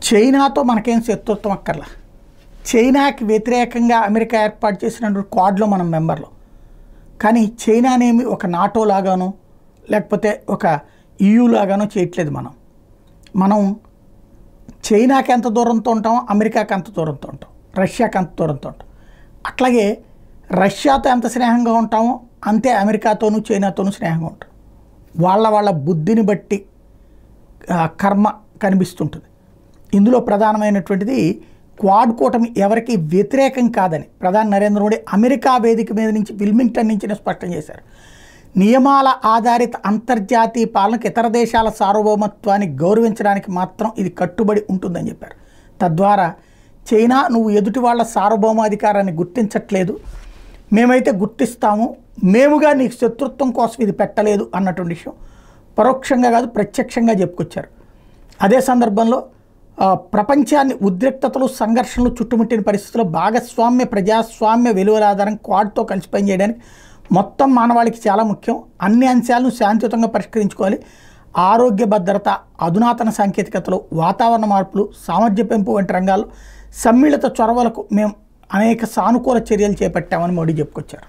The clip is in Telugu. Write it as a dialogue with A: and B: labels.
A: చైనాతో మనకేం శత్రుత్వం అక్కర్లా. చైనాకి వ్యతిరేకంగా అమెరికా ఏర్పాటు చేసిన క్వాడ్లో మనం మెంబర్లు. కానీ చైనానేమి ఒక నాటో లాగానో లేకపోతే ఒక EU లాగానో చేయట్లేదు. మనం చైనాకి ఎంత దూరంతో ఉంటామో అమెరికాకి అంత దూరంతో ఉంటాం, రష్యాకి అంత దూరంతో ఉంటాం. అట్లాగే రష్యాతో ఎంత స్నేహంగా ఉంటామో అంతే అమెరికాతోనూ చైనాతోనూ స్నేహంగా ఉంటాం. వాళ్ళ బుద్ధిని బట్టి కర్మ కనిపిస్తుంటుంది. ఇందులో ప్రధానమైనటువంటిది క్వాడ్ కూటమి ఎవరికి వ్యతిరేకం కాదని ప్రధాని నరేంద్ర మోడీ అమెరికా వేదిక మీద నుంచి విల్మింగ్టన్ నుంచి స్పష్టం చేశారు. నియమాల ఆధారిత అంతర్జాతీయ పాలనకు ఇతర దేశాల సార్వభౌమత్వాన్ని గౌరవించడానికి మాత్రం ఇది కట్టుబడి ఉంటుందని చెప్పారు. తద్వారా చైనా నువ్వు ఎదుటి వాళ్ళ సార్వభౌమాధికారాన్ని గుర్తించట్లేదు, మేమైతే గుర్తిస్తాము, మేముగా నీకు శత్రుత్వం కోసం ఇది పెట్టలేదు అన్నటువంటి విషయం పరోక్షంగా కాదు ప్రత్యక్షంగా చెప్పుకొచ్చారు. అదే సందర్భంలో ప్రపంచాన్ని ఉద్రిక్తతలు సంఘర్షణలు చుట్టుముట్టిన పరిస్థితుల్లో భాగస్వామ్య ప్రజాస్వామ్య విలువల ఆధారం క్వాడ్తో కలిసి పనిచేయడానికి మొత్తం మానవాళికి చాలా ముఖ్యం. అన్ని అంశాలను శాంతియుతంగా పరిష్కరించుకోవాలి. ఆరోగ్య భద్రత, అధునాతన సాంకేతికతలు, వాతావరణ మార్పులు, సామర్థ్య పెంపు వంటి రంగాల్లో సమ్మిళిత చొరవలకు మేము అనేక సానుకూల చర్యలు చేపట్టామని మోడీ చెప్పుకొచ్చారు.